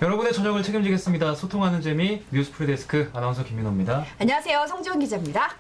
여러분의 저녁을 책임지겠습니다. 소통하는 재미 뉴스 프리데스크 아나운서 김민호입니다. 안녕하세요. 성지원 기자입니다.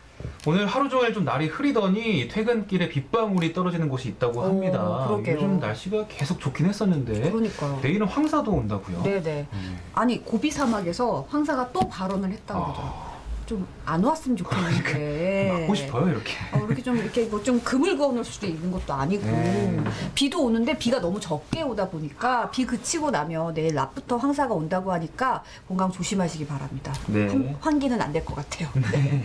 오늘 하루 종일 좀 날이 흐리더니 퇴근길에 빗방울이 떨어지는 곳이 있다고 합니다. 그러게요. 요즘 날씨가 계속 좋긴 했었는데 그러니까요. 내일은 황사도 온다고요? 네네. 아니 고비 사막에서 황사가 또 발언을 했다고 그러더라고요. 좀 안 왔으면 좋겠는데. 맞고 싶어요 이렇게. 이렇게 좀 이렇게 뭐 좀 금을 그어놓을 수도 있는 것도 아니고 네. 비도 오는데 비가 너무 적게 오다 보니까 비 그치고 나면 내일 낮부터 황사가 온다고 하니까 건강 조심하시기 바랍니다. 네. 환기는 안 될 것 같아요. 네.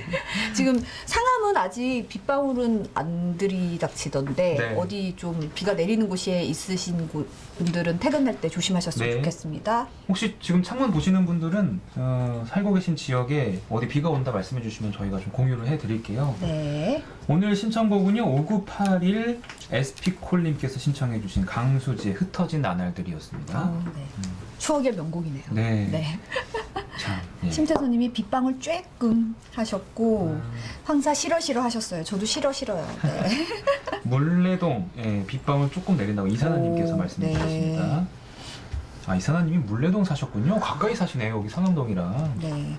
지금 상암은 아직 빗방울은 안 들이닥치던데 네. 어디 좀 비가 내리는 곳에 있으신 분들은 퇴근할 때 조심하셨으면 네. 좋겠습니다. 혹시 지금 창문 보시는 분들은 살고 계신 지역에 어디 비가 온다 말씀해 주시면 저희가 좀 공유를 해드릴게요. 네. 오늘 신청곡은요 5981 SP콜님께서 신청해 주신 강수지의 흩어진 나날들이었습니다. 네. 추억의 명곡이네요. 네. 네. 참. 예. 심태소님이 빗방울 쬐끔 하셨고 황사 싫어 하셨어요. 저도 싫어요. 네. 물레동 빗방울 조금 내린다고 이사나님께서 오, 말씀해 네. 주셨습니다. 아 이사나님이 물레동 사셨군요. 가까이 사시네요. 여기 상암동이랑. 네.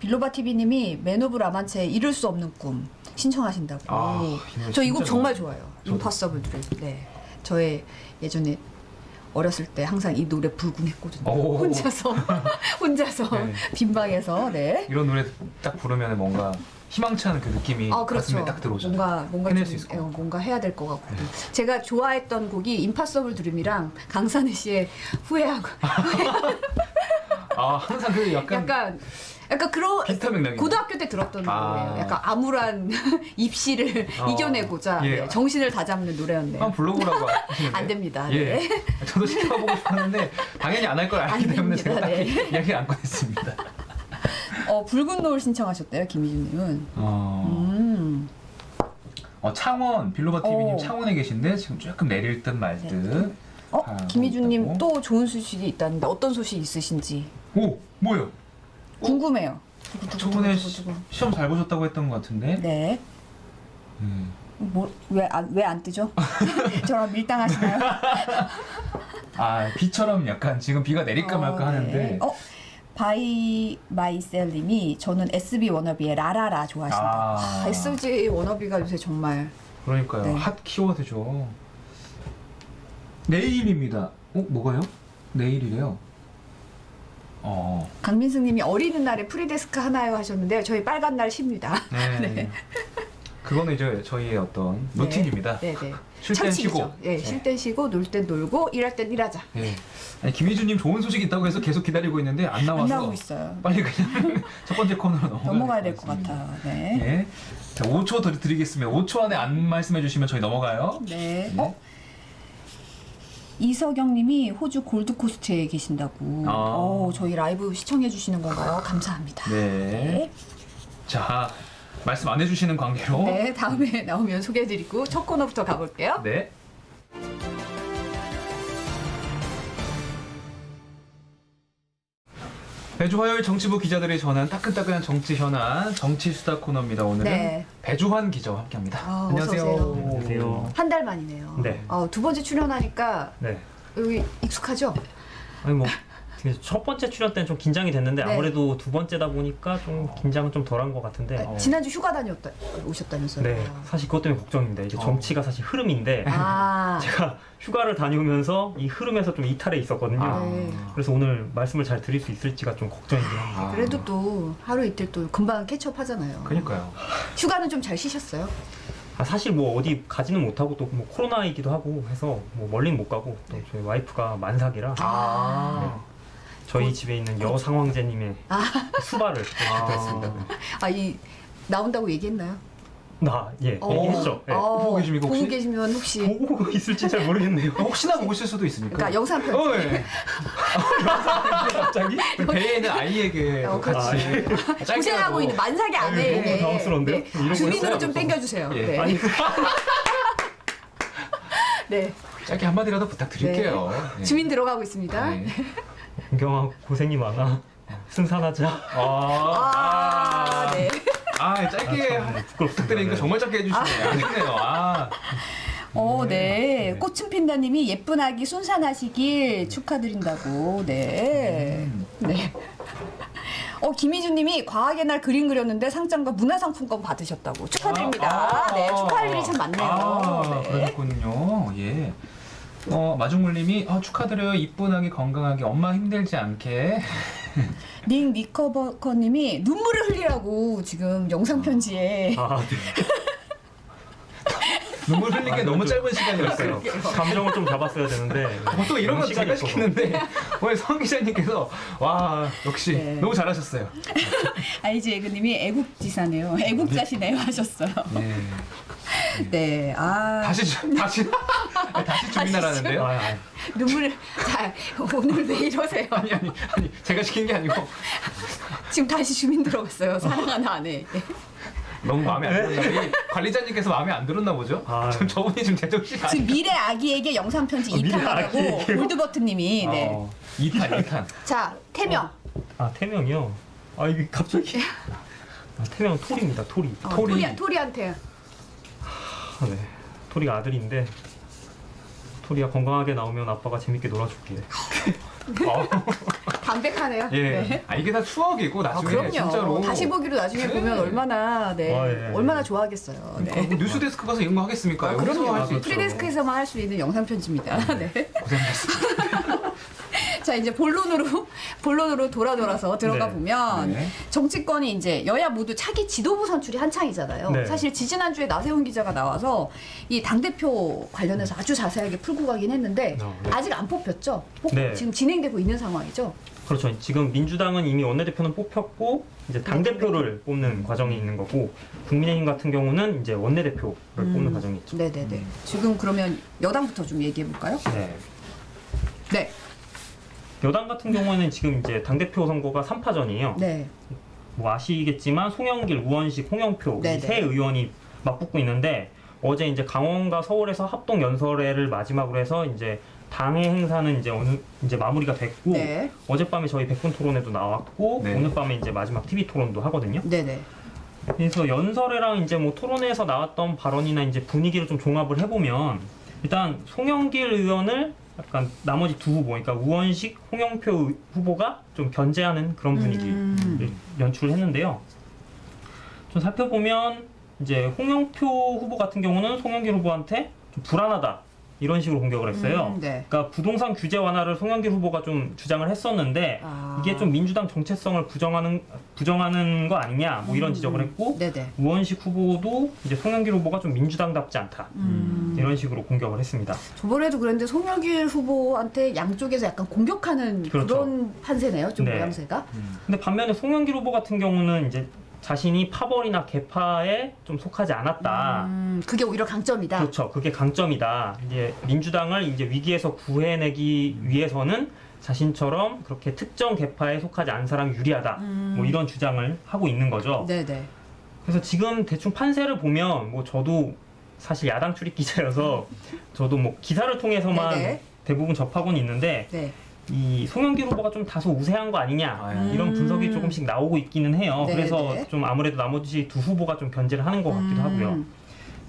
빌로바 TV님이 맨 오브 라만체의 이룰 수 없는 꿈 신청하신다고. 저 이 곡 정말 좋아해요. 저도. 임파서블 드림. 네. 저의 예전에 어렸을 때 항상 이 노래 불궁했거든요. 오. 혼자서 네. 빈 방에서. 네. 이런 노래 딱 부르면 뭔가 희망치 않은 그 느낌이 그렇죠. 가슴에 딱 들어오잖아요. 뭔가 해낼 좀, 수 있을 것 같아요. 뭔가 해야 될 것 같고. 제가 좋아했던 곡이 임파서블 드림이랑 강산의 씨의 후회하고. 항상 그 약간 약간 그런 비슷한 맥락이네요. 고등학교 때 들었던 노래예요. 약간 암울한 입시를 이겨내고자 예. 정신을 다잡는 노래였네요. 한번 불러보라고 하시는데 안 됩니다. 예. 네. 저도 시켜보고 싶었는데 당연히 안 할 걸 알기 안 때문에 됩니다. 제가 딱히 네. 이야기를 안 꺼냈습니다. 붉은 노을 신청하셨대요, 김희준님은. 창원 빌로바 TV님 오. 창원에 계신데 지금 조금 내릴 듯 말 듯. 김희준님 있다고. 또 좋은 소식이 있다는데 어떤 소식 있으신지 오 뭐요? 궁금해요. 저번에 두구두구두구두구. 시험 잘 보셨다고 했던 것 같은데. 네. 왜 안 뜨죠? 저랑 밀당하시나요? 비처럼 약간 지금 비가 내릴까 말까 하는데. 바이 마이셀님이 저는 SB 워너비의 라라라 좋아하신다. SG 워너비가 요새 정말 그러니까요. 네. 핫 키워드죠. 내일입니다. 뭐가요? 내일이래요. 강민승님이 어린이날에 프리데스크 하나요 하셨는데요. 저희 빨간 날 쉽니다. 네. 네. 그거는 이제 저희의 어떤 루틴입니다. 네. 쉴 땐 쉬고. 예, 쉴 땐 쉬고 놀 땐 놀고 일할 땐 일하자. 네. 아니, 김희준님 좋은 소식 있다고 해서 계속 기다리고 있는데 안 나와서 안 나오고 있어요. 빨리 그냥 첫 번째 코너로 넘어가야 될 것 같아요. 네. 네. 자, 5초 더 드리겠습니다. 5초 안에 안 말씀해 주시면 저희 넘어가요. 네. 네. 이석영님이 호주 골드코스트에 계신다고. 저희 라이브 시청해 주시는 건가요? 감사합니다. 네. 자, 말씀 안 해주시는 관계로. 네, 다음에 나오면 소개해드리고 첫 코너부터 가볼게요. 네. 매주 화요일 정치부 기자들이 전한 따끈따끈한 정치 현안 정치 수다 코너입니다. 오늘은 네. 배주환 기자와 함께합니다. 어서 오세요. 안녕하세요. 한 달 만이네요. 네. 두 번째 출연하니까 네. 여기 익숙하죠? 아니 뭐 첫 번째 출연 때는 좀 긴장이 됐는데 네. 아무래도 두 번째다 보니까 좀 긴장은 좀 덜한 것 같은데. 지난주 휴가 오셨다면서요? 네. 사실 그것 때문에 걱정입니다. 이게 정치가 사실 흐름인데 아, 제가 휴가를 다녀오면서 이 흐름에서 좀 이탈해 있었거든요. 네. 그래서 오늘 말씀을 잘 드릴 수 있을지가 좀 걱정이긴 합니다. 그래도 또 하루 이틀 또 금방 캐치업 하잖아요. 그러니까요. 휴가는 좀 잘 쉬셨어요? 사실 뭐 어디 가지는 못하고 또 뭐 코로나이기도 하고 해서 뭐 멀리는 못 가고 또 저희 와이프가 만삭이라 저희 집에 있는 여상황제님의 수발을 했습니다. 나온다고 얘기했나요? 얘기했죠. 네. 보고 계십니까, 혹시? 보고 계시면 혹시 보고 있을지 잘 모르겠네요. 혹시나 보실 수도 있으니까. 그러니까 영상 편지. 네. 갑자기? 배에 있는 아이에게 같이 짧게 고생하고 하고. 있는 만삭의 아내에게 너무 당황스러운데요? 이런 주민으로 거였어요? 좀 땡겨주세요. 예. 네. 아니 네. 짧게 한마디라도 부탁드릴게요. 네. 주민 들어가고 있습니다. 네. 은경아 고생이 많아. 승산하자. 네. 짧게 부탁드리니까 정말 짧게 해주시네요. 안 됐네요. 네. 네. 꽃은 핀다님이 예쁜 아기 순산하시길 축하드린다고. 네. 네. 김희준님이 과학의 날 그림 그렸는데 상장과 문화상품권 받으셨다고 축하드립니다. 네, 축하할 일이 참 많네요. 네. 그러셨군요. 예. 마중물님이 축하드려요. 이쁜 아기 건강하게 엄마 힘들지 않게. 닉 리커버커님이 눈물을 흘리라고 지금 영상 편지에 아, 네. 눈물 흘린 게 너무 짧은 시간이었어요. 감정을 좀 잡았어야 되는데 보통 이런 건 제가 없어서. 시키는데 오늘 성 기자님께서 와 역시 네. 너무 잘하셨어요. 아이즈 에그님이 애국지사네요. 애국자시네요 하셨어요. 예. 네, 다시 주민나라는데요? 아, 눈물. 자, 오늘 왜 이러세요? 아니 제가 시킨 게 아니고 지금 다시 주민 들어갔어요. 사랑하는 아내. 너무 마음에 안 들었나? 이 관리자님께서 마음에 안 들었나 보죠? 아. 저분이 지금 제정신 지금 아니. 미래 아기에게 영상 편지 미래 이탄하라고 아기에게요? 골드버튼님이. 네. 2탄. 자, 태명. 태명이요. 이게 갑자기. 태명은 토리입니다. 토리. 토리한테. 네. 토리가 아들인데 토리가 건강하게 나오면 아빠가 재밌게 놀아줄게. 담백하네요. 예. 네. 이게 다 추억이고 나중에 그럼요. 진짜로 다시 보기로 나중에 네. 보면 얼마나 예. 얼마나 좋아하겠어요. 네. 뭐 뉴스데스크 가서 이런 거 하겠습니까? 여기서 그럼요. 할수 있죠. 프리데스크에서만 할 수 있는 영상 편지입니다. 네. 고생하셨습니다. 자, 이제 본론으로 돌아서 들어가 네. 보면 네. 정치권이 이제 여야 모두 차기 지도부 선출이 한창이잖아요. 네. 사실 지지난주에 나세훈 기자가 나와서 이 당대표 관련해서 아주 자세하게 풀고 가긴 했는데 네. 아직 안 뽑혔죠? 네. 지금 진행되고 있는 상황이죠? 그렇죠. 지금 민주당은 이미 원내대표는 뽑혔고 이제 당대표를 뽑는 과정이 있는 거고 국민의힘 같은 경우는 이제 원내대표를 뽑는 과정이 있죠. 네네네. 지금 그러면 여당부터 좀 얘기해 볼까요? 네. 네. 여당 같은 경우에는 지금 이제 당대표 선거가 3파전이에요. 네. 뭐 아시겠지만 송영길, 우원식, 홍영표 이 네네. 세 의원이 맞붙고 있는데 어제 이제 강원과 서울에서 합동 연설회를 마지막으로 해서 이제 당의 행사는 이제 마무리가 됐고 네. 어젯밤에 저희 백분 토론회도 나왔고 네. 오늘 밤에 이제 마지막 TV 토론도 하거든요. 네네. 그래서 연설회랑 이제 뭐 토론회에서 나왔던 발언이나 이제 분위기를 좀 종합을 해보면 일단 송영길 의원을 약간 나머지 두 후보, 그러니까 우원식, 홍영표 후보가 좀 견제하는 그런 분위기를 연출을 했는데요. 좀 살펴보면 이제 홍영표 후보 같은 경우는 송영길 후보한테 좀 불안하다 이런 식으로 공격을 했어요. 네. 그러니까 부동산 규제 완화를 송영길 후보가 좀 주장을 했었는데 이게 좀 민주당 정체성을 부정하는 거 아니냐 뭐 이런 지적을 했고 네네. 우원식 후보도 이제 송영길 후보가 좀 민주당답지 않다 이런 식으로 공격을 했습니다. 저번에도 그랬는데 송영길 후보한테 양쪽에서 약간 공격하는 그렇죠. 그런 판세네요. 좀 네. 모양새가. 근데 반면에 송영길 후보 같은 경우는 이제 자신이 파벌이나 개파에 좀 속하지 않았다. 그게 오히려 강점이다. 그렇죠. 그게 강점이다. 이제 민주당을 이제 위기에서 구해내기 위해서는 자신처럼 그렇게 특정 개파에 속하지 않은 사람이 유리하다. 뭐 이런 주장을 하고 있는 거죠. 네네. 그래서 지금 대충 판세를 보면 뭐 저도 사실 야당 출입 기자여서 저도 뭐 기사를 통해서만 네네. 대부분 접하고는 있는데 네. 이 송영길 후보가 좀 다소 우세한 거 아니냐 이런 분석이 조금씩 나오고 있기는 해요. 네네. 그래서 좀 아무래도 나머지 두 후보가 좀 견제를 하는 것 같기도 하고요.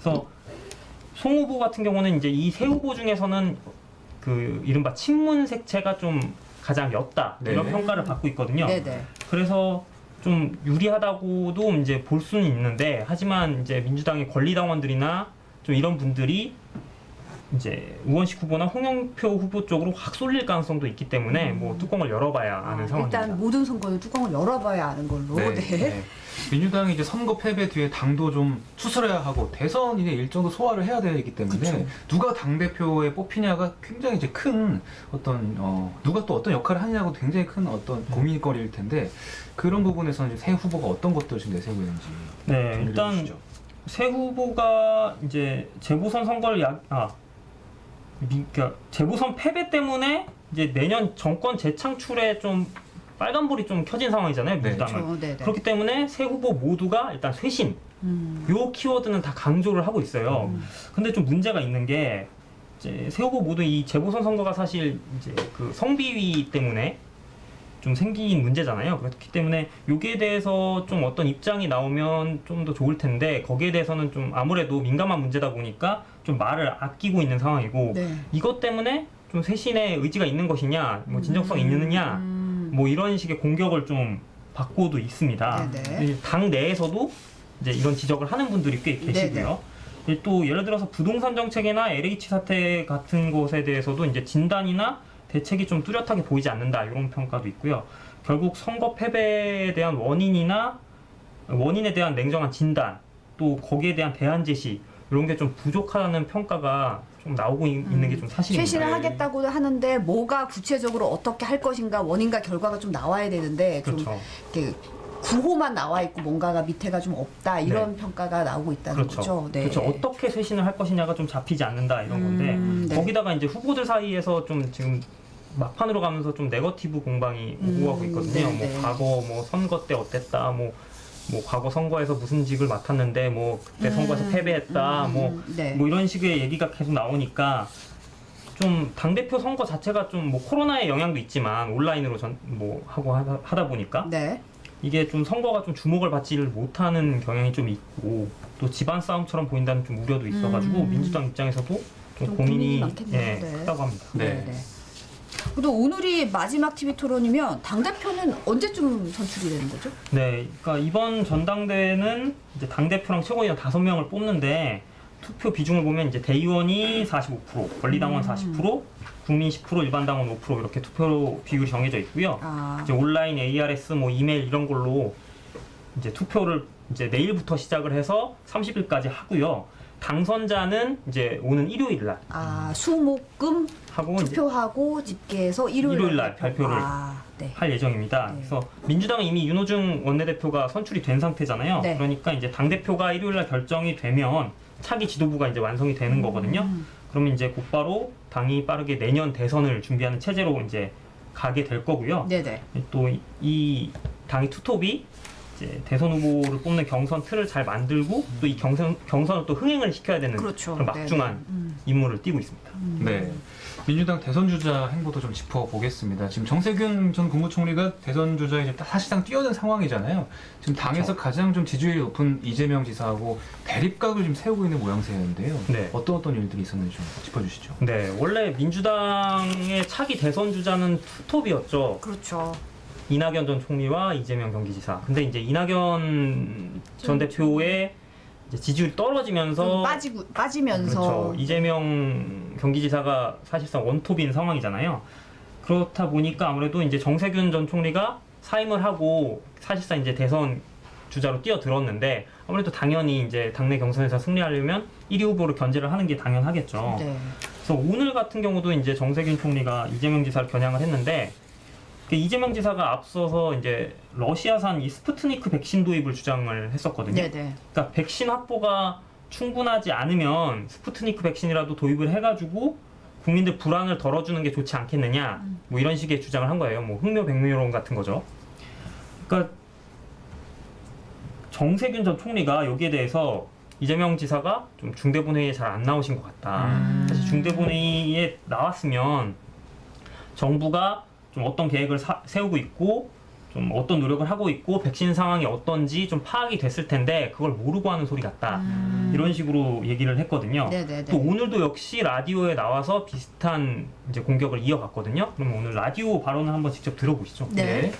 그래서 송 후보 같은 경우는 이제 이 세 후보 중에서는 그 이른바 친문 색채가 좀 가장 옅다 이런 네. 평가를 받고 있거든요. 네네. 그래서 좀 유리하다고도 이제 볼 수는 있는데 하지만 이제 민주당의 권리당원들이나 좀 이런 분들이 이제 우원식 후보나 홍영표 후보 쪽으로 확 쏠릴 가능성도 있기 때문에 뭐 뚜껑을 열어봐야 아는 상황입니다. 일단 모든 선거는 뚜껑을 열어봐야 아는 걸로. 네. 네. 네. 민주당이 이제 선거 패배 뒤에 당도 좀 추스려야 하고 대선 이제 일정도 소화를 해야 되기 때문에 그쵸. 누가 당 대표에 뽑히냐가 굉장히 이제 큰 어떤 누가 또 어떤 역할을 하느냐고 굉장히 큰 어떤 고민거리일 텐데 그런 부분에서 이제 새 후보가 어떤 것들을 지금 내세우고 있는지 네, 정리해 일단 주시죠. 새 후보가 이제 재보선 선거를 그러니까 재보선 패배 때문에 이제 내년 정권 재창출에 좀 빨간불이 좀 켜진 상황이잖아요, 민주당은. 그렇죠. 네네. 그렇기 때문에 새 후보 모두가 일단 쇄신, 요 키워드는 다 강조를 하고 있어요. 근데 좀 문제가 있는 게 이제 새 후보 모두 이 재보선 선거가 사실 이제 그 성비위 때문에 좀 생긴 문제잖아요. 그렇기 때문에 여기에 대해서 좀 어떤 입장이 나오면 좀 더 좋을 텐데 거기에 대해서는 좀 아무래도 민감한 문제다 보니까 좀 말을 아끼고 있는 상황이고 네. 이것 때문에 좀 쇄신의 의지가 있는 것이냐, 뭐 진정성이 있느냐, 뭐 이런 식의 공격을 좀 받고도 있습니다. 네네. 당 내에서도 이제 이런 지적을 하는 분들이 꽤 계시고요. 또 예를 들어서 부동산 정책이나 LH 사태 같은 것에 대해서도 이제 진단이나 대책이 좀 뚜렷하게 보이지 않는다 이런 평가도 있고요. 결국 선거 패배에 대한 원인에 대한 냉정한 진단, 또 거기에 대한 대안 제시 이런 게 좀 부족하다는 평가가 좀 나오고 있는 게 좀 사실입니다. 쇄신을 하겠다고 하는데 뭐가 구체적으로 어떻게 할 것인가 원인과 결과가 좀 나와야 되는데 좀 그렇죠. 이렇게 구호만 나와 있고 뭔가가 밑에가 좀 없다 이런 평가가 나오고 있다는 그렇죠. 거죠. 네. 그렇죠. 어떻게 쇄신을 할 것이냐가 좀 잡히지 않는다 이런 건데 네. 거기다가 이제 후보들 사이에서 좀 지금 막판으로 가면서 좀 네거티브 공방이 오고 가고 있거든요. 네, 네. 뭐 과거 뭐 선거 때 어땠다, 뭐 과거 선거에서 무슨 직을 맡았는데 뭐 그때 선거에서 패배했다, 네. 뭐 이런 식의 얘기가 계속 나오니까 좀 당대표 선거 자체가 좀 뭐 코로나의 영향도 있지만 온라인으로 하고 하다 보니까 네. 이게 좀 선거가 좀 주목을 받지를 못하는 경향이 좀 있고 또 집안 싸움처럼 보인다는 좀 우려도 있어가지고 민주당 입장에서도 좀 고민이 많겠네요. 네. 크다고 합니다. 네. 그래도 오늘이 마지막 TV 토론이면 당 대표는 언제쯤 선출이 되는 거죠? 네, 그러니까 이번 전당대회는 이제 당 대표랑 최고위원 5명을 뽑는데 투표 비중을 보면 이제 대의원이 45%, 권리당원 40%, 국민 10%, 일반 당원 5% 이렇게 투표 비율이 정해져 있고요. 이제 온라인 ARS, 뭐 이메일 이런 걸로 이제 투표를 이제 내일부터 시작을 해서 30일까지 하고요. 당선자는 이제 오는 일요일 날 수목금 하고 투표하고 집계해서 일요일 날 발표를 네. 할 예정입니다. 네. 그래서 민주당은 이미 윤호중 원내대표가 선출이 된 상태잖아요. 네. 그러니까 이제 당대표가 일요일 날 결정이 되면 차기 지도부가 이제 완성이 되는 거거든요. 그러면 이제 곧바로 당이 빠르게 내년 대선을 준비하는 체제로 이제 가게 될 거고요. 네네. 또 이 당의 투톱이 이제 대선 후보를 뽑는 경선 틀을 잘 만들고 또 이 경선을 또 흥행을 시켜야 되는 그렇죠. 그런 막중한 임무를 띠고 있습니다. 네. 민주당 대선 주자 행보도 좀 짚어보겠습니다. 지금 정세균 전 국무총리가 대선 주자에 이제 사실상 뛰어든 상황이잖아요. 지금 당에서 가장 좀 지지율이 높은 이재명 지사하고 대립각을 지금 세우고 있는 모양새인데요. 네. 어떤 일들이 있었는지 좀 짚어주시죠. 네, 원래 민주당의 차기 대선 주자는 투톱이었죠. 그렇죠. 이낙연 전 총리와 이재명 경기지사. 근데 이제 이낙연 전 대표의 이제 지지율이 떨어지면서 빠지면서 그렇죠. 이재명 경기지사가 사실상 원톱인 상황이잖아요. 그렇다 보니까 아무래도 이제 정세균 전 총리가 사임을 하고 사실상 이제 대선 주자로 뛰어들었는데 아무래도 당연히 이제 당내 경선에서 승리하려면 1위 후보로 견제를 하는 게 당연하겠죠. 네. 그래서 오늘 같은 경우도 이제 정세균 총리가 이재명 지사를 겨냥을 했는데 이재명 지사가 앞서서 이제 러시아산 이 스푸트니크 백신 도입을 주장을 했었거든요. 네네. 그러니까 백신 확보가 충분하지 않으면 스푸트니크 백신이라도 도입을 해가지고 국민들 불안을 덜어주는 게 좋지 않겠느냐, 뭐 이런 식의 주장을 한 거예요. 뭐 흥묘백묘론 같은 거죠. 그러니까 정세균 전 총리가 여기에 대해서 이재명 지사가 좀 중대본회의에 잘 안 나오신 것 같다. 사실 중대본회의에 나왔으면 정부가 좀 어떤 계획을 세우고 있고 좀 어떤 노력을 하고 있고 백신 상황이 어떤지 좀 파악이 됐을 텐데 그걸 모르고 하는 소리 같다. 이런 식으로 얘기를 했거든요. 네네네. 또 오늘도 역시 라디오에 나와서 비슷한 이제 공격을 이어갔거든요. 그럼 오늘 라디오 발언을 한번 직접 들어보시죠. 네.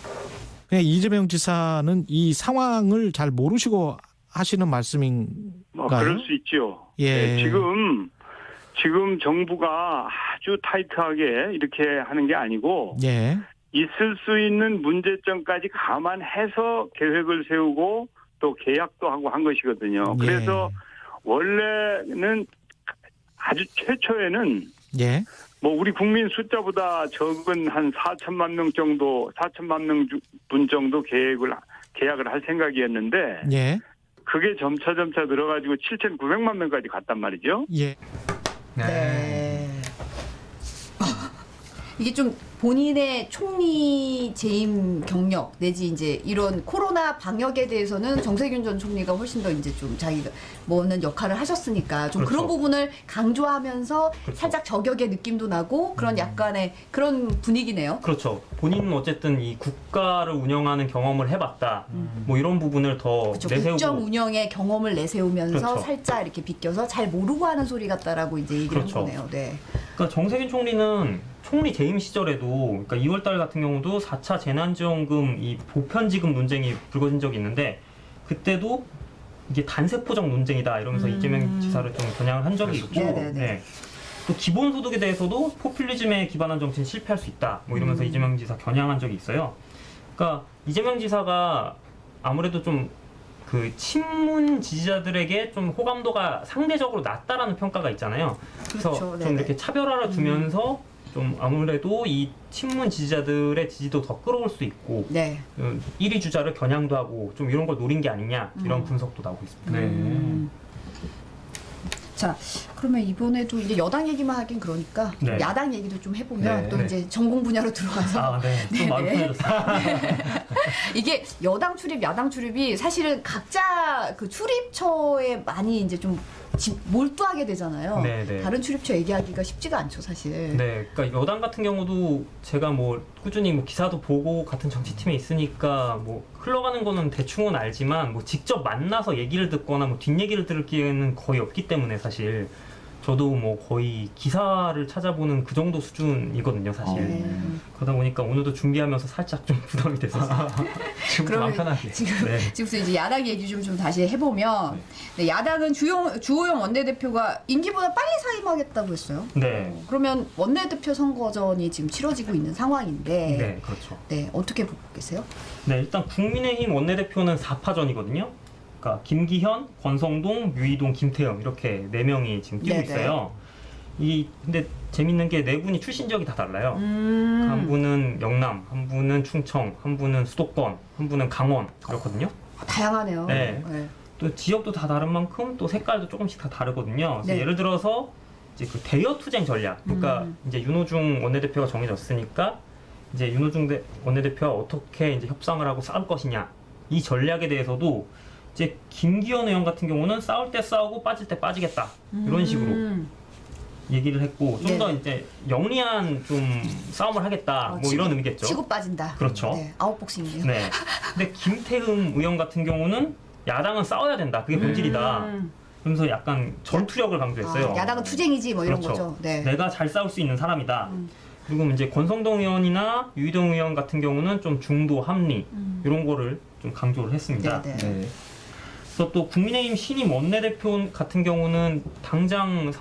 그냥 이재명 지사는 이 상황을 잘 모르시고 하시는 말씀인가요? 그럴 수 있죠. 예. 네, 지금 정부가 아주 타이트하게 이렇게 하는 게 아니고 예. 있을 수 있는 문제점까지 감안해서 계획을 세우고 또 계약도 하고 한 것이거든요. 예. 그래서 원래는 아주 최초에는 예. 뭐 우리 국민 숫자보다 적은 한 4천만 명 정도, 4천만 명 분 정도 계약을 할 생각이었는데 예. 그게 점차 늘어가지고 7,900만 명까지 갔단 말이죠. 예. 네. 이게 좀 본인의 총리 재임 경력 내지 이제 이런 코로나 방역에 대해서는 정세균 전 총리가 훨씬 더 이제 좀 자기가 뭐는 역할을 하셨으니까 좀 그렇죠. 그런 부분을 강조하면서 그렇죠. 살짝 저격의 느낌도 나고 그런 약간의 그런 분위기네요. 그렇죠. 본인은 어쨌든 이 국가를 운영하는 경험을 해봤다. 뭐 이런 부분을 더 그렇죠. 내세우고. 국정 운영의 경험을 내세우면서 그렇죠. 살짝 이렇게 비껴서 잘 모르고 하는 소리 같다라고 이제 얘기를 그렇죠. 한 거네요. 네. 그러니까 정세균 총리는 총리 재임 시절에도 그러니까 2월달 같은 경우도 4차 재난지원금 이 보편지급 논쟁이 불거진 적이 있는데 그때도 이게 단세포적 논쟁이다 이러면서 이재명 지사를 좀 겨냥을 한 적이 있고 네네네. 네. 또 기본소득에 대해서도 포퓰리즘에 기반한 정치는 실패할 수 있다 뭐 이러면서 이재명 지사 겨냥한 적이 있어요. 그러니까 이재명 지사가 아무래도 좀 그 친문 지지자들에게 좀 호감도가 상대적으로 낮다라는 평가가 있잖아요. 그래서 그렇죠. 좀 네네. 이렇게 차별화를 두면서 좀 아무래도 이 친문 지지자들의 지지도 더 끌어올 수 있고 네. 1위 주자를 겨냥도 하고 좀 이런 걸 노린 게 아니냐 이런 분석도 나오고 있습니다. 네. 자, 그러면 이번에도 이제 여당 얘기만 하긴 그러니까 네. 야당 얘기도 좀 해보면 네. 또 네. 이제 전공 분야로 들어와서 아, 네. 좀 네네. 마음 편해졌어요. 이게 여당 출입, 야당 출입이 사실은 각자 그 출입처에 많이 이제 좀 몰두하게 되잖아요. 네, 네. 다른 출입처 얘기하기가 쉽지가 않죠, 사실. 네, 그러니까 여당 같은 경우도 제가 뭐 꾸준히 뭐 기사도 보고 같은 정치팀에 있으니까 뭐 흘러가는 거는 대충은 알지만 뭐 직접 만나서 얘기를 듣거나 뭐 뒷얘기를 들을 기회는 거의 없기 때문에 사실 저도 뭐 거의 기사를 찾아보는 그 정도 수준이거든요, 사실. 네. 그러다 보니까 오늘도 준비하면서 살짝 좀 부담이 됐었어요. 지금부터 마음 그러면 편하게. 지금 네. 지금부터 이제 야당 얘기 좀 다시 해보면 네, 야당은 주호영 원내대표가 임기보다 빨리 사임하겠다고 했어요. 네. 그러면 원내대표 선거전이 지금 치러지고 있는 상황인데 네, 그렇죠. 네, 어떻게 보고 계세요? 네, 일단 국민의힘 원내대표는 4파전이거든요. 그러니까 김기현, 권성동, 유이동, 김태형 이렇게 4명이 지금 뛰고 네네. 있어요. 근데 재밌는 게 4분이 출신 지역이 다 달라요. 한 분은 영남, 한 분은 충청, 한 분은 수도권, 한 분은 강원 그렇거든요. 다양하네요. 네. 또 지역도 다 다른 만큼 또 색깔도 조금씩 다 다르거든요. 그래서 네. 예를 들어서 이제 그 대여 투쟁 전략. 그러니까 이제 윤호중 원내대표가 정해졌으니까 이제 윤호중 원내대표와 어떻게 이제 협상을 하고 싸울 것이냐. 이 전략에 대해서도 이제 김기현 의원 같은 경우는 싸울 때 싸우고 빠질 때 빠지겠다. 이런 식으로 얘기를 했고 좀 더 네. 이제 영리한 좀 싸움을 하겠다. 뭐 이런 의미겠죠. 치고 빠진다. 그렇죠. 네, 아웃복싱이네요. 네. 근데 김태흠 의원 같은 경우는 야당은 싸워야 된다. 그게 본질이다. 그러면서 약간 전투력을 강조했어요. 아, 야당은 투쟁이지 뭐 이런 그렇죠. 거죠. 네. 내가 잘 싸울 수 있는 사람이다. 그리고 이제 권성동 의원이나 유이동 의원 같은 경우는 좀 중도 합리 이런 거를 좀 강조를 했습니다. 네, 네. 네. 그래서 또 국민의힘 신임 원내대표 같은 경우는 당장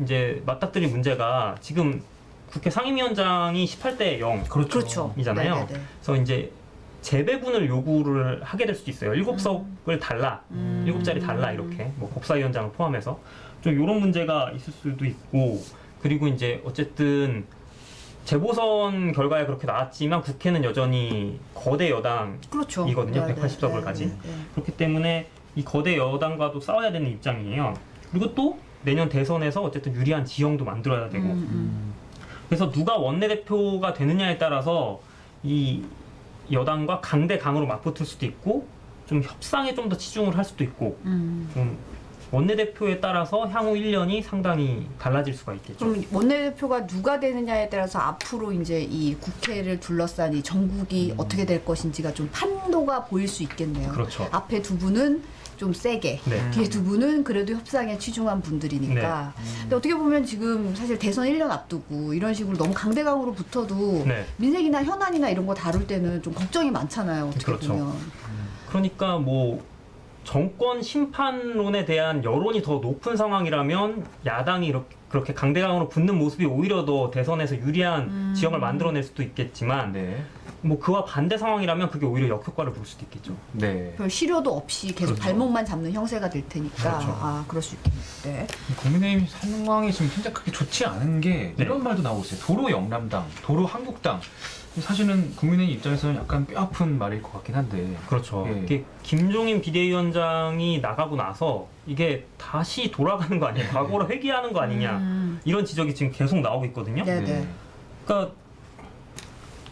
이제 맞닥뜨릴 문제가 지금 국회 상임위원장이 18대 0 그렇죠. 이잖아요. 네, 네, 네. 그래서 이제 재배분을 요구를 하게 될 수도 있어요. 7석을 달라, 7자리 달라 이렇게 뭐 법사위원장을 포함해서 좀 이런 문제가 있을 수도 있고 그리고 이제 어쨌든 재보선 결과에 그렇게 나왔지만 국회는 여전히 거대 여당이거든요. 그렇죠. 180석을 가진. 그렇기 때문에 이 거대 여당과도 싸워야 되는 입장이에요. 그리고 또 내년 대선에서 어쨌든 유리한 지형도 만들어야 되고 그래서 누가 원내대표가 되느냐에 따라서 이 여당과 강대강으로 맞붙을 수도 있고 좀 협상에 좀 더 치중을 할 수도 있고 좀 원내대표에 따라서 향후 1년이 상당히 달라질 수가 있겠죠. 그럼 원내대표가 누가 되느냐에 따라서 앞으로 이제 이 국회를 둘러싼 이 전국이 어떻게 될 것인지가 좀 판도가 보일 수 있겠네요. 그렇죠. 앞에 두 분은 좀 세게, 네. 뒤에 두 분은 그래도 협상에 치중한 분들이니까. 근데 어떻게 보면 지금 사실 대선 1년 앞두고 이런 식으로 너무 강대강으로 붙어도 네. 민생이나 현안이나 이런 거 다룰 때는 좀 걱정이 많잖아요. 어떻게 그렇죠. 보면. 그러니까 뭐 정권 심판론에 대한 여론이 더 높은 상황이라면 야당이 그렇게 강대강으로 붙는 모습이 오히려 더 대선에서 유리한 지형을 만들어낼 수도 있겠지만 네. 뭐 그와 반대 상황이라면 그게 오히려 역효과를 볼 수도 있겠죠. 네. 별 실효도 없이 계속 그렇죠. 발목만 잡는 형세가 될 테니까 그렇죠. 그럴 수 있겠네요. 네. 국민의힘 상황이 지금 현재 그렇게 좋지 않은 게 네. 이런 말도 나오고 있어요. 도로 영남당, 도로 한국당. 사실은 국민의힘 입장에서는 약간 뼈아픈 말일 것 같긴 한데. 그렇죠. 예. 이게 김종인 비대위원장이 나가고 나서 이게 다시 돌아가는 거 아니냐, 과거로 회귀하는 거 아니냐 이런 지적이 지금 계속 나오고 있거든요. 네네. 그러니까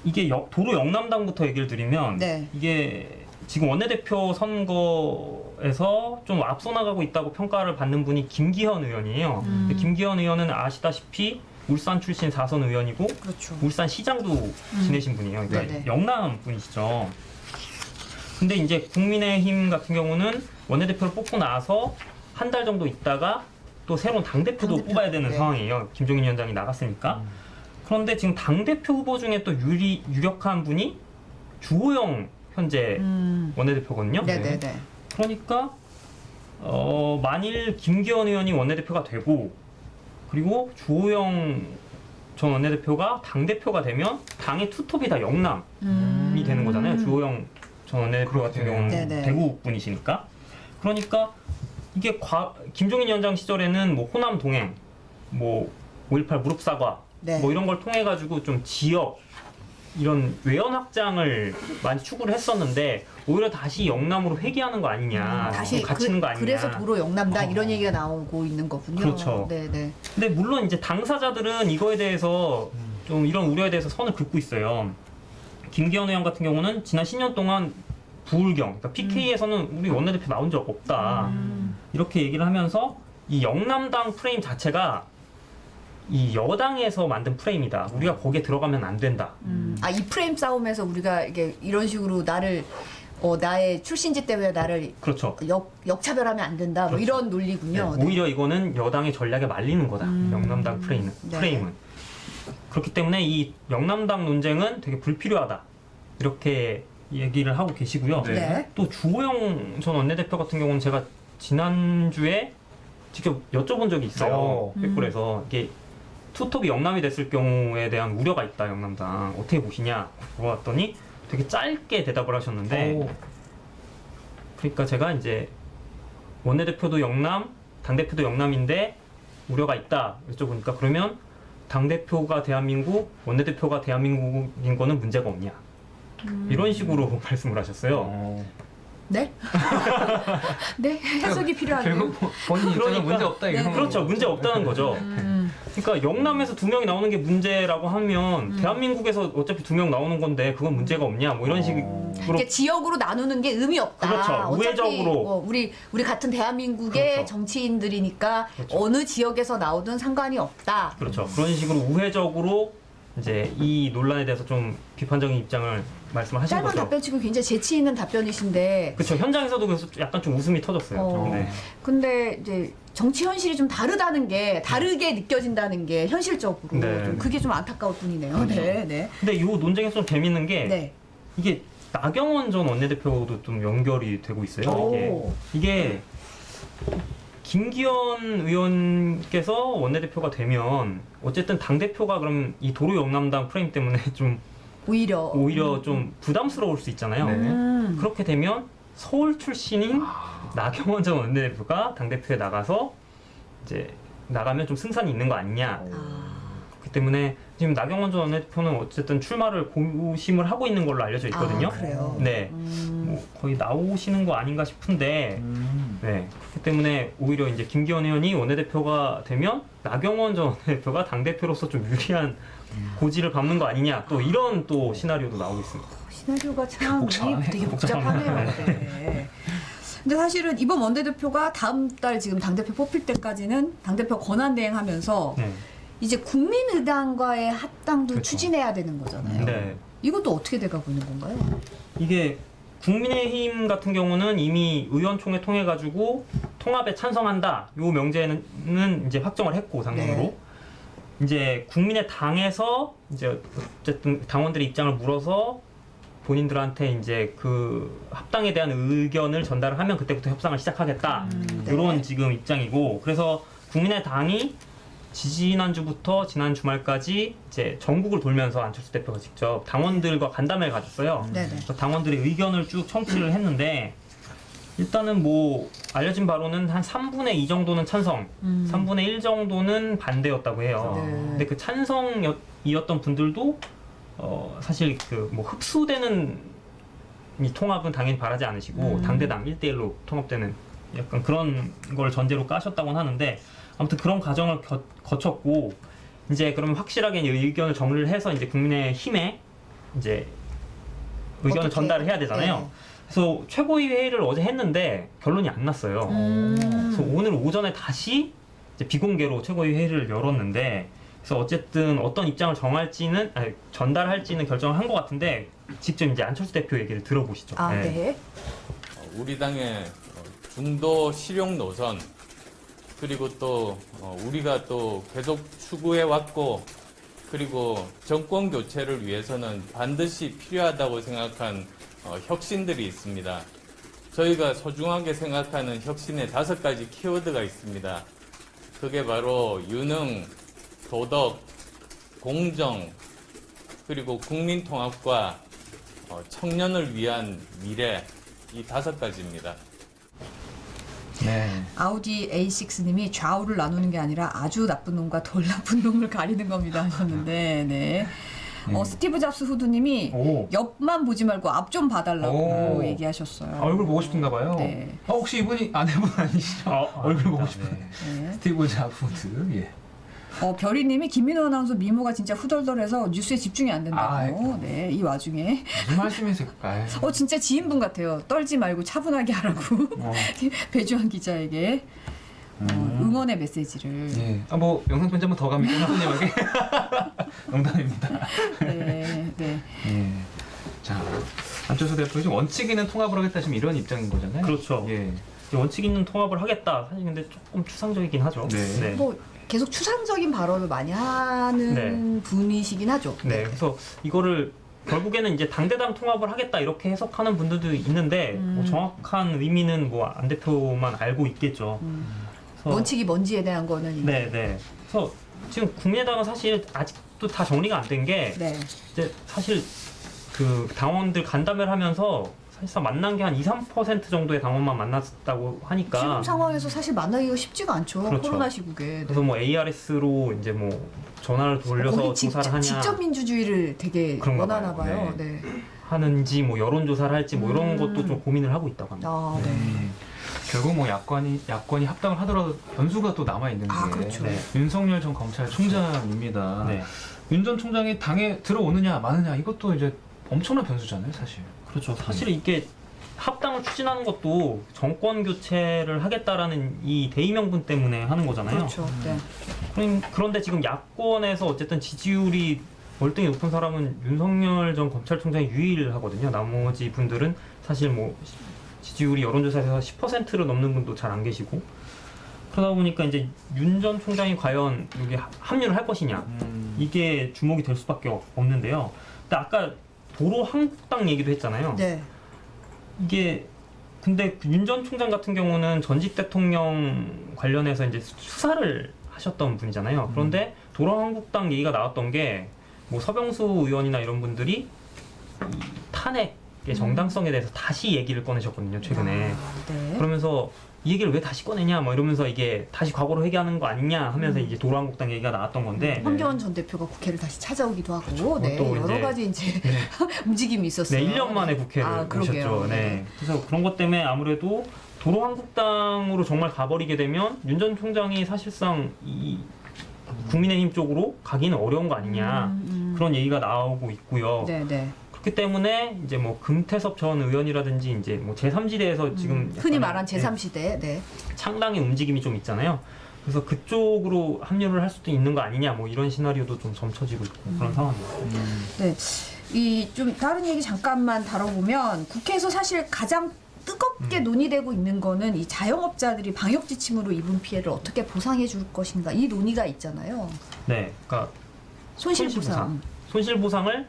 이게 도로 영남당부터 얘기를 드리면 네. 이게 지금 원내대표 선거에서 좀 앞서 나가고 있다고 평가를 받는 분이 김기현 의원이에요. 근데 김기현 의원은 아시다시피 울산 출신 4선 의원이고 그렇죠. 울산 시장도 지내신 분이에요. 그러니까 네네. 영남 분이시죠. 근데 이제 국민의힘 같은 경우는 원내대표를 뽑고 나서 한 달 정도 있다가 또 새로운 당대표도 당대표, 뽑아야 되는 네. 상황이에요. 김종인 위원장이 나갔으니까. 그런데 지금 당대표 후보 중에 또 유력한 분이 주호영 현재 원내대표거든요. 네네네. 그러니까 만일 김기현 의원이 원내대표가 되고 그리고 주호영 전 원내대표가 당대표가 되면 당의 투톱이 다 영남이 되는 거잖아요. 주호영 전 원내대표 같은 경우는 네네. 대구 분이시니까. 그러니까 이게 김종인 위원장 시절에는 뭐 호남 동행, 뭐 5.18 무릎 사과, 네. 뭐 이런 걸 통해 가지고 좀 지역 이런 외연 확장을 많이 추구를 했었는데 오히려 다시 영남으로 회귀하는 거 아니냐, 다시 갇히는 거 아니냐. 그래서 도로 영남당 이런 얘기가 나오고 있는 거군요. 그렇죠. 네네. 근데 물론 이제 당사자들은 이거에 대해서 좀 이런 우려에 대해서 선을 긋고 있어요. 김기현 의원 같은 경우는 지난 10년 동안 부울경, 그러니까 PK에서는 우리 원내대표 나온 적 없다. 이렇게 얘기를 하면서 이 영남당 프레임 자체가 이 여당에서 만든 프레임이다. 우리가 거기에 들어가면 안 된다. 이 프레임 싸움에서 우리가 이게 이런 식으로 나를 나의 출신지 때문에 나를 그렇죠. 역차별하면 안 된다. 뭐 그렇죠. 이런 논리군요. 네, 오히려 이거는 여당의 전략에 말리는 거다. 영남당 네. 프레임은. 그렇기 때문에 이 영남당 논쟁은 되게 불필요하다. 이렇게 얘기를 하고 계시고요. 네. 또 주호영 전 원내대표 같은 경우는 제가 지난주에 직접 여쭤본 적이 있어요. 백골에서 이게 투톱이 영남이 됐을 경우에 대한 우려가 있다. 영남당 어떻게 보시냐 물어봤더니 되게 짧게 대답을 하셨는데 그러니까 제가 이제 원내대표도 영남, 당대표도 영남인데 우려가 있다 여쭤보니까 그러면 당대표가 대한민국, 원내대표가 대한민국인 거는 문제가 없냐 이런 식으로 말씀을 하셨어요. 네? 네? 해석이 필요하네요. 결국 본인 입장은 그러니까, 문제 없다 이런 그렇죠. 거죠. 문제 없다는 거죠. 그러니까 영남에서 2명이 나오는 게 문제라고 하면 대한민국에서 어차피 2명 나오는 건데 그건 문제가 없냐 뭐 이런 식으로 이게 지역으로 나누는 게 의미 없다. 그렇죠. 어차피 우회적으로. 우리 같은 대한민국의 그렇죠. 정치인들이니까 그렇죠. 어느 지역에서 나오든 상관이 없다. 그렇죠. 그런 식으로 우회적으로 이제 이 논란에 대해서 좀 비판적인 입장을 말씀하신 짧은 거죠. 답변 치고 굉장히 재치 있는 답변이신데. 그렇죠. 현장에서도 그래서 약간 좀 웃음이 터졌어요. 네. 근데 이제 정치 현실이 좀 다르다는 게 다르게 느껴진다는 게 현실적으로 네. 좀 그게 좀 안타까울 뿐이네요. 네, 네. 근데 이 논쟁에서 좀 재밌는 게 네. 이게 나경원 전 원내대표도 좀 연결이 되고 있어요. 오. 이게 김기현 의원께서 원내대표가 되면 어쨌든 당대표가 그럼 이 도로 영남당 프레임 때문에 좀 오히려 좀 부담스러울 수 있잖아요. 네. 그렇게 되면 서울 출신인 나경원 전 원내대표가 당대표에 나가서 이제 나가면 좀 승산이 있는 거 아니냐. 그렇기 때문에 지금 나경원 전 원내대표는 어쨌든 출마를 고심을 하고 있는 걸로 알려져 있거든요. 그래요? 네. 뭐 거의 나오시는 거 아닌가 싶은데 네. 그렇기 때문에 오히려 이제 김기현 의원이 원내대표가 되면 나경원 전 원내대표가 당대표로서 좀 유리한 고지를 밟는 거 아니냐. 또 이런 또 시나리오도 나오고 있습니다. 시나리오가 참 복잡하네. 되게 복잡하네요. 네. 근데 사실은 이번 원내대표가 다음 달 지금 당대표 뽑힐 때까지는 당대표 권한대행하면서 네. 이제 국민의당과의 합당도 그렇죠. 추진해야 되는 거잖아요. 네. 이것도 어떻게 돼가고 있는 건가요? 이게 국민의힘 같은 경우는 이미 의원총회 통해 가지고 통합에 찬성한다. 요 명제는 이제 확정을 했고 당론으로 네. 이제 국민의당에서 이제 어쨌든 당원들의 입장을 물어서 본인들한테 이제 그 합당에 대한 의견을 전달을 하면 그때부터 협상을 시작하겠다. 네. 이런 지금 입장이고 그래서 국민의당이 지난주부터 지난 주말까지 이제 전국을 돌면서 안철수 대표가 직접 당원들과 간담회를 가졌어요. 네네. 그래서 당원들의 의견을 쭉 청취를 했는데 일단은 뭐 알려진 바로는 한 3분의 2 정도는 찬성, 3분의 1 정도는 반대였다고 해요. 네. 근데 그 찬성이었던 분들도 사실 그 뭐 흡수되는 이 통합은 당연히 바라지 않으시고 당대당 1대1로 통합되는 약간 그런 걸 전제로 까셨다고는 하는데 아무튼 그런 과정을 거쳤고 이제 그러면 확실하게 의견을 정리를 해서 이제 국민의힘에 이제 의견을 어떻게? 전달을 해야 되잖아요. 네. 그래서 최고위 회의를 어제 했는데 결론이 안 났어요. 그래서 오늘 오전에 다시 이제 비공개로 최고위 회의를 열었는데, 그래서 어쨌든 어떤 입장을 전달할지는 결정을 한 것 같은데, 직접 이제 안철수 대표 얘기를 들어보시죠. 아, 네. 우리 당의 중도 실용 노선, 그리고 또 우리가 또 계속 추구해 왔고, 그리고 정권 교체를 위해서는 반드시 필요하다고 생각한 혁신들이 있습니다. 저희가 소중하게 생각하는 혁신의 5가지 키워드가 있습니다. 그게 바로 유능, 도덕, 공정, 그리고 국민 통합과 청년을 위한 미래, 이 5가지입니다. 네. 아우디 A6님이 좌우를 나누는 게 아니라 아주 나쁜 놈과 덜 나쁜 놈을 가리는 겁니다 하셨는데, 네. 스티브 잡스 후드님이 오. 옆만 보지 말고 앞 좀 봐달라고 오. 얘기하셨어요. 얼굴 보고 싶은가 봐요. 네. 혹시 이분이 아내분 아니시죠? 얼굴 보고 싶은. 네. 스티브 잡스. 예. 별이님이 김민호 아나운서 미모가 진짜 후덜덜해서 뉴스에 집중이 안 된다고. 아이고. 네, 이 와중에 무슨 말씀이실까요? 진짜 지인분 같아요. 떨지 말고 차분하게 하라고 배주환 기자에게 응원의 메시지를. 예. 뭐 영상 편지 한번 더 갑니까? 선생님에게. 농담입니다. 네, 네. 예. 자, 안철수 대표 지금 원칙 있는 통합을 하겠다 지금 이런 입장인 거잖아요. 그렇죠. 예. 원칙 있는 통합을 하겠다. 사실 근데 조금 추상적이긴 하죠. 네. 뭐 계속 추상적인 발언을 많이 하는 분이시긴 하죠. 네, 그래서 이거를 결국에는 이제 당대당 통합을 하겠다 이렇게 해석하는 분들도 있는데, 뭐 정확한 의미는 뭐 안 대표만 알고 있겠죠. 그래서 원칙이 뭔지에 대한 거는 네, 네. 그래서 지금 국민의당은 사실 아직도 다 정리가 안 된 게, 네. 이제 사실 그 당원들 간담회를 하면서 사실상 만난 게 한 2~3% 정도의 당원만 만났다고 하니까, 지금 상황에서 사실 만나기가 쉽지가 않죠. 그렇죠. 코로나 시국에. 네. 그래서 뭐 ARS로 이제 뭐 전화를 돌려서 거의 조사를 하냐 직접 민주주의를 되게 그런가 원하나 봐요. 봐요. 네. 하는지, 뭐 여론조사를 할지 뭐 이런 것도 좀 고민을 하고 있다고 합니다. 아, 네. 결국 뭐 야권이 합당을 하더라도 변수가 또 남아 있는 게 그렇죠. 네. 윤석열 전 검찰총장입니다. 네. 윤 전 총장이 당에 들어오느냐 마느냐 이것도 이제 엄청난 변수잖아요, 사실. 그렇죠. 사실 이게 합당을 추진하는 것도 정권 교체를 하겠다라는 이 대의명분 때문에 하는 거잖아요. 그렇죠. 네. 그런데 지금 야권에서 어쨌든 지지율이 월등히 높은 사람은 윤석열 전 검찰총장이 유일하거든요. 나머지 분들은 사실 뭐 지지율이 여론조사에서 10%를 넘는 분도 잘 안 계시고, 그러다 보니까 이제 윤 전 총장이 과연 여기 합류를 할 것이냐, 이게 주목이 될 수밖에 없는데요. 근데 아까 도로 한국당 얘기도 했잖아요. 네. 이게 근데 윤 전 총장 같은 경우는 전직 대통령 관련해서 이제 수사를 하셨던 분이잖아요. 그런데 도로 한국당 얘기가 나왔던 게 뭐 서병수 의원이나 이런 분들이 이 탄핵의 정당성에 대해서 다시 얘기를 꺼내셨거든요, 최근에. 네. 그러면서 이 얘기를 왜 다시 꺼내냐 뭐 이러면서 이게 다시 과거로 회귀하는 거 아니냐 하면서 이제 도로 한국당 얘기가 나왔던 건데, 황교안 전 대표가 국회를 다시 찾아오기도 하고, 네, 또 여러 이제- 가지 이제 움직임이 있었어요. 네, 1년 만에 국회를 그러게요. 오셨죠. 네. 그래서 그런 것 때문에 아무래도 도로 한국당으로 정말 가버리게 되면 윤 전 총장이 사실상 이 국민의힘 쪽으로 가기는 어려운 거 아니냐, 그런 얘기가 나오고 있고요. 네, 네. 그렇기 때문에 이제 뭐 금태섭 전 의원이라든지 이제 뭐 제3지대에서 지금 흔히 약간의, 말한 제3시대. 네. 창당의 움직임이 좀 있잖아요. 그래서 그쪽으로 합류를 할 수도 있는 거 아니냐, 뭐 이런 시나리오도 좀 점쳐지고 있고 그런 상황입니다. 네. 이 좀 다른 얘기 잠깐만 다뤄보면, 국회에서 사실 가장 뜨겁게 논의되고 있는 거는 이 자영업자들이 방역 지침으로 입은 피해를 어떻게 보상해 줄 것인가, 이 논의가 있잖아요. 네, 그러니까 손실보상. 손실보상을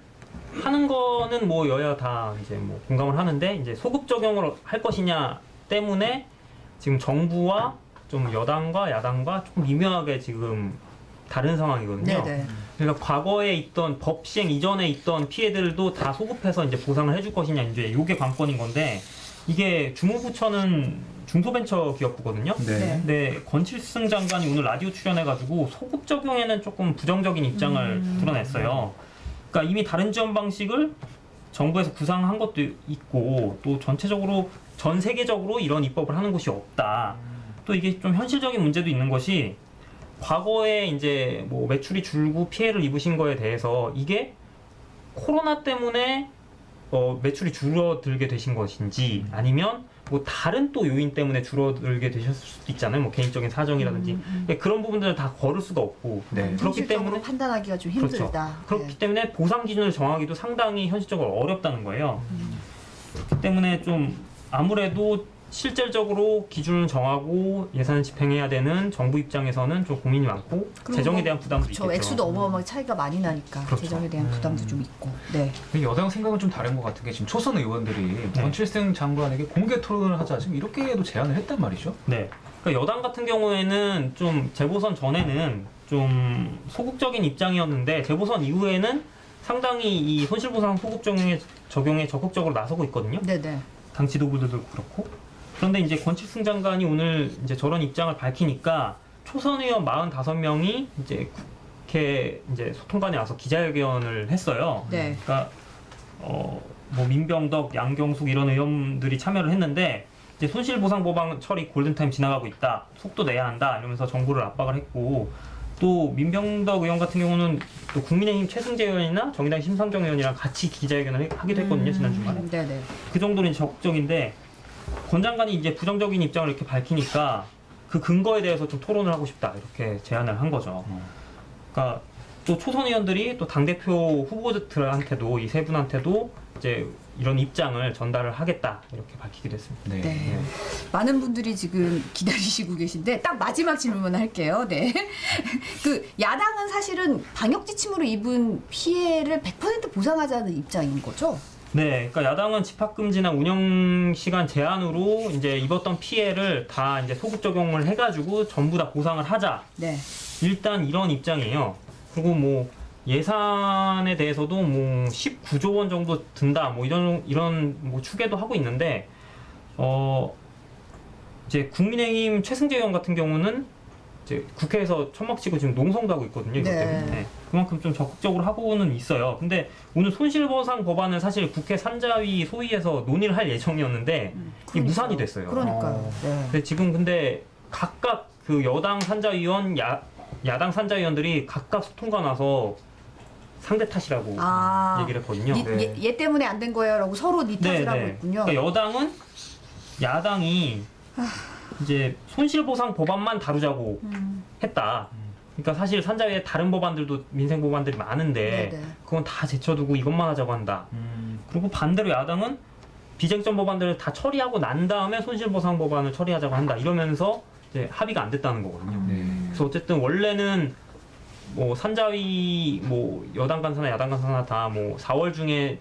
하는 거는 뭐 여야 다 이제 뭐 공감을 하는데, 이제 소급 적용을 할 것이냐 때문에 지금 정부와 좀 여당과 야당과 조금 미묘하게 지금 다른 상황이거든요. 네네. 그러니까 과거에 있던 법 시행 이전에 있던 피해들도 다 소급해서 이제 보상을 해줄 것이냐, 이제 이게 관건인 건데, 이게 주무부처는 중소벤처기업부거든요. 네. 근데 권칠승 장관이 오늘 라디오 출연해가지고 소급 적용에는 조금 부정적인 입장을 드러냈어요. 그러니까 이미 다른 지원 방식을 정부에서 구상한 것도 있고, 또 전체적으로 전 세계적으로 이런 입법을 하는 곳이 없다. 또 이게 좀 현실적인 문제도 있는 것이, 과거에 이제 뭐 매출이 줄고 피해를 입으신 거에 대해서 이게 코로나 때문에 매출이 줄어들게 되신 것인지 아니면 뭐 다른 또 요인 때문에 줄어들게 되셨을 수도 있잖아요. 뭐 개인적인 사정이라든지 그런 부분들을 다 거를 수가 없고 그렇기 현실적으로 때문에 판단하기가 좀 힘들다. 그렇기 네. 때문에 보상 기준을 정하기도 상당히 현실적으로 어렵다는 거예요. 그렇기 때문에 좀 아무래도 실질적으로 기준을 정하고 예산을 집행해야 되는 정부 입장에서는 좀 고민이 많고 재정에 대한 부담도 그렇죠. 있겠죠. 액수도 어마어마하게 차이가 많이 나니까 그렇죠. 재정에 대한 부담도 좀 있고. 네. 여당 생각은 좀 다른 것 같은 게 지금 초선 의원들이 원칠승 장관에게 공개 토론을 하자 지금 이렇게도 제안을 했단 말이죠. 네. 그러니까 여당 같은 경우에는 좀 재보선 전에는 좀 소극적인 입장이었는데 재보선 이후에는 상당히 이 손실보상 소급 적용에 적극적으로 나서고 있거든요. 네네. 당 지도부들도 그렇고. 그런데 이제 권칠승 장관이 오늘 이제 저런 입장을 밝히니까 초선 의원 45명이 이제 국회 이제 소통관에 와서 기자회견을 했어요. 네. 그러니까 뭐 민병덕, 양경숙 이런 의원들이 참여를 했는데 이제 손실보상법안 처리 골든타임 지나가고 있다. 속도 내야 한다. 이러면서 정부를 압박을 했고 또 민병덕 의원 같은 경우는 또 국민의힘 최승재 의원이나 정의당 심상정 의원이랑 같이 기자회견을 하기도 했거든요. 지난 주말에. 네네. 그 정도는 적극적인데 권 장관이 이제 부정적인 입장을 이렇게 밝히니까 그 근거에 대해서 좀 토론을 하고 싶다 이렇게 제안을 한 거죠. 그러니까 또 초선 의원들이 또 당대표 후보들한테도 이 세 분한테도 이제 이런 입장을 전달을 하겠다 이렇게 밝히기도 했습니다. 네. 네. 많은 분들이 지금 기다리시고 계신데 딱 마지막 질문을 할게요. 네. 그 야당은 사실은 방역 지침으로 입은 피해를 100% 보상하자는 입장인 거죠? 네, 그러니까 야당은 집합금지나 운영 시간 제한으로 이제 입었던 피해를 다 이제 소급 적용을 해가지고 전부 다 보상을 하자. 네. 일단 이런 입장이에요. 그리고 뭐 예산에 대해서도 뭐 19조 원 정도 든다. 뭐 이런 뭐 추계도 하고 있는데 이제 국민의힘 최승재 의원 같은 경우는 이제 국회에서 천막치고 지금 농성도 하고 있거든요. 이것 네. 때문에. 네. 그만큼 좀 적극적으로 하고는 있어요. 근데 오늘 손실보상 법안은 사실 국회 산자위 소위에서 논의를 할 예정이었는데 이게 무산이 됐어요. 그러니까요. 네. 근데 지금 근데 각각 그 여당 산자위원, 야당 산자위원들이 각각 소통관 와서 상대 탓이라고 얘기를 했거든요. 얘 때문에 안 된 거예요라고 서로 니 탓을 하고 있군요. 그러니까 여당은 야당이 이제 손실보상 법안만 다루자고 했다. 그러니까 사실 산자위에 다른 법안들도 민생 법안들이 많은데 네네. 그건 다 제쳐두고 이것만 하자고 한다. 그리고 반대로 야당은 비쟁점 법안들을 다 처리하고 난 다음에 손실보상 법안을 처리하자고 한다. 이러면서 이제 합의가 안 됐다는 거거든요. 그래서 어쨌든 원래는 뭐 산자위 뭐 여당 간사나 야당 간사나 다 뭐 4월 중에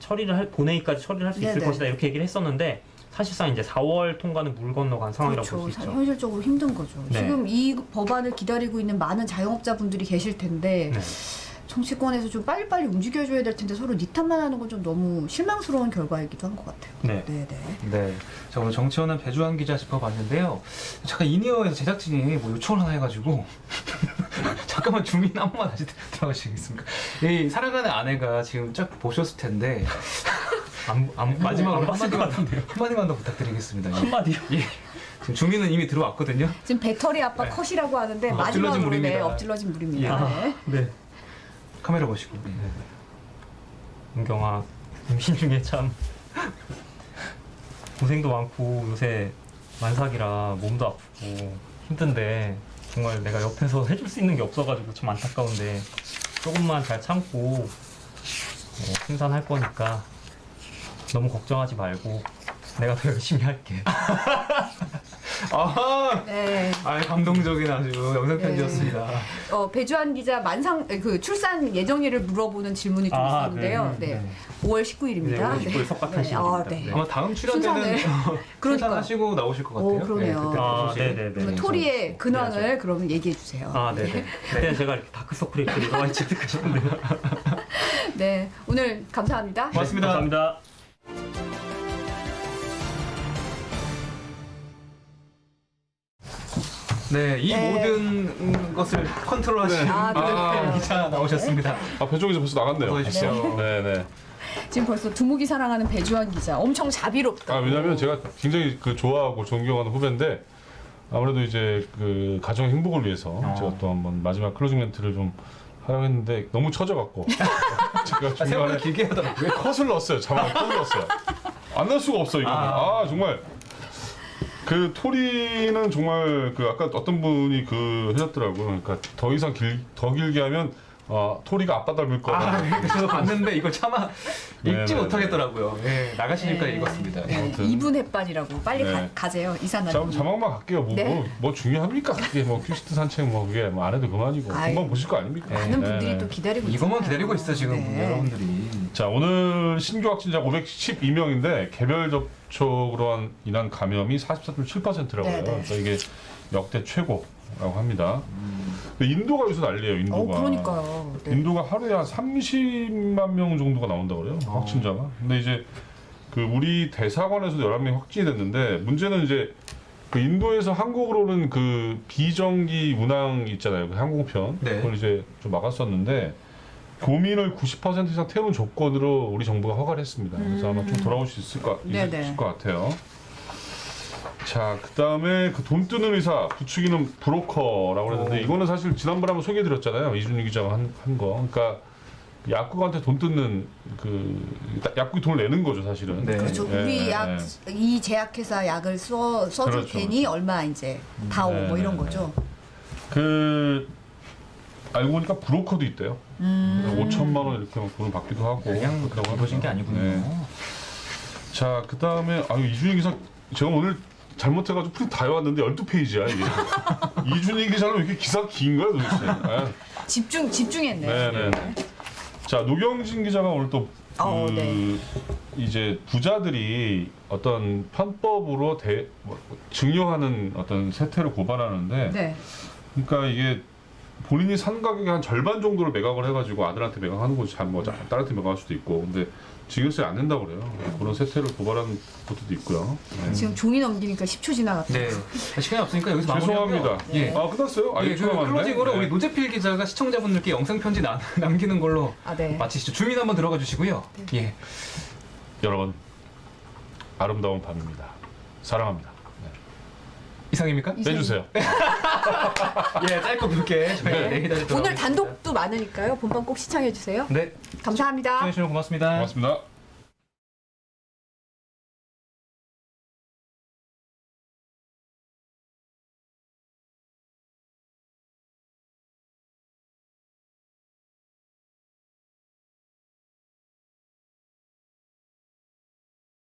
본회의까지 처리를 할 수 있을 네네. 것이다 이렇게 얘기를 했었는데 사실상 이제 4월 통과는 물 건너간 상황이라고 볼 수 있죠. 현실적으로 힘든 거죠. 네. 지금 이 법안을 기다리고 있는 많은 자영업자분들이 계실 텐데 네. 정치권에서 좀 빨리빨리 움직여줘야 될 텐데 서로 니 탓만 하는 건 좀 너무 실망스러운 결과이기도 한 것 같아요. 네. 네네. 네. 자, 오늘 정치원은 배주환 기자 짚어봤는데요. 잠깐 이니어에서 제작진이 뭐 요청을 하나 해가지고 잠깐만 주민 한 번만 다시 들어가시겠습니까? 이 사랑하는 아내가 지금 쫙 보셨을 텐데 마지막으로 한마디만 더 부탁드리겠습니다. 한마디요? 예. 지금 주민은 이미 들어왔거든요. 지금 배터리 아빠 네. 컷이라고 하는데 엎질러진 마지막으로 네, 물입니다. 엎질러진 물입니다. 네. 네. 카메라 보시고. 은경아, 임신 중에 참 고생도 많고 요새 만삭이라 몸도 아프고 힘든데 정말 내가 옆에서 해줄 수 있는 게 없어가지고 좀 안타까운데 조금만 잘 참고 생산할 거니까 너무 걱정하지 말고 내가 더 열심히 할게. 아, 네. 감동적인 아주 영상 편지였습니다. 배주환 기자 출산 예정일을 물어보는 질문이 좀 있었는데요. 네. 5월 19일입니다. 네, 5월 19일 석가탄 시간입니다. 네. 네. 아마 다음 출연 때는 출산하시고 나오실 것 같아요. 오, 그러네요. 그때 보실 네네네. 그러면 토리의 근황을 그러면 얘기해 주세요. 네네. 그때는 제가 이렇게 다크서클이 이렇게 들어와 있지 않을까요? 네, 오늘 감사합니다. 고맙습니다. 감사합니다. 네, 이 모든 것을 컨트롤하시는 그렇군요. 기자 나오셨습니다. 배종이 벌써 나갔네요. 어서 오십시오. 네네. 지금 벌써 두목이 사랑하는 배주환 기자 엄청 자비롭다. 왜냐하면 제가 굉장히 좋아하고 존경하는 후배인데 아무래도 이제 그 가정의 행복을 위해서 제가 또 한번 마지막 클로징 멘트를 좀 하라고 했는데 너무 처져갖고 제가 생각보다 중간에 길게 하더라고요. 컷을 넣었어요. 자막을 컷을 넣었어요. 안 넣을 수가 없어 이거는. 정말 그 토리는 정말 그 아까 어떤 분이 그 하셨더라고요. 그러니까 더 이상 더 길게 하면 토리가 아빠 닮을 거다. 저도 봤는데 이거 차마 읽지 네네네. 못하겠더라고요. 예, 나가시니까 네. 읽었습니다. 아무튼. 2분 햇반이라고 빨리 네. 가세요 이사님. 자막만 갈게요. 네. 뭐 중요합니까? 그게 뭐 퀴즈트 산책 뭐 그게 뭐 안 해도 그만이고 아이, 금방 보실 거 아닙니까? 많은 네, 분들이 네. 또 기다리고 이것만 있잖아요. 기다리고 있어 지금 네. 여러분들이. 자, 오늘 신규 확진자 512명인데 개별 접촉으로 인한 감염이 44.7%라고요. 네, 네. 그래서 이게 역대 최고라고 합니다. 근데 인도가 여기서 난리예요. 인도가. 그러니까요. 네. 인도가 하루에 한 30만 명 정도가 나온다고 그래요. 확진자가. 근데 이제 그 우리 대사관에서도 11명 확진이 됐는데 문제는 이제 그 인도에서 한국으로는 그 비정기 운항 있잖아요. 그 항공편. 네. 그걸 이제 좀 막았었는데 교민을 90% 이상 태우는 조건으로 우리 정부가 허가를 했습니다. 그래서 아마 좀 돌아올 수 있을 것 네네. 같아요. 자, 그 다음에 그 돈 뜨는 의사 부추기는 브로커라고 했는데 이거는 사실 지난번에 한번 소개해드렸잖아요. 이준희 기자가 한 거. 그러니까 약국한테 돈 뜯는 약국이 돈을 내는 거죠, 사실은. 네. 그렇죠. 예, 우리 예, 약 이 제약회사 약을 써줄 그렇죠, 테니 그렇죠. 얼마 이제 다오 네, 뭐 이런 네, 거죠. 그 알고 보니까 브로커도 있대요. 5천만 원 이렇게 막 돈을 받기도 하고. 그냥 그렇다고 그러신 게 합니다. 아니군요. 네. 자, 그 다음에 이준희 기사 제가 오늘 잘못해가지고 프린트 다 해왔는데 12페이지야 이게. 이준희 기자는 왜 이렇게 기사 긴 거야 도대체? 아, 집중했네. 네네. 자, 노경진 기자가 오늘 또 네. 이제 부자들이 어떤 편법으로 증여하는 어떤 세태를 고발하는데, 네. 그러니까 이게 본인이 산 가격의 한 절반 정도를 매각을 해가지고 아들한테 매각하는 거지, 뭐 딸한테 매각할 수도 있고, 근데 증여세 안 낸다고 그래요. 그런 세태를 고발하는 것도 있고요. 네. 지금 종이 넘기니까 10초 지나갔다. 네. 시간이 없으니까 여기서 마무리하고요. 죄송합니다. 예. 끝났어요? 예, 그 6초 남았네. 클로징으로 네. 우리 노재필 기자가 시청자분들께 영상 편지 남기는 걸로 네. 마치시죠. 주민 한번 들어가 주시고요. 예. 여러분, 아름다운 밤입니다. 사랑합니다. 네. 이상입니까? 빼주세요. 예, 짧고 굵게 저희 네. 내일 기다리도록 오늘 하겠습니다. 단독도 많으니까요. 본방 꼭 시청해 주세요. 네. 감사합니다. 시청해주셔서 고맙습니다. 고맙습니다.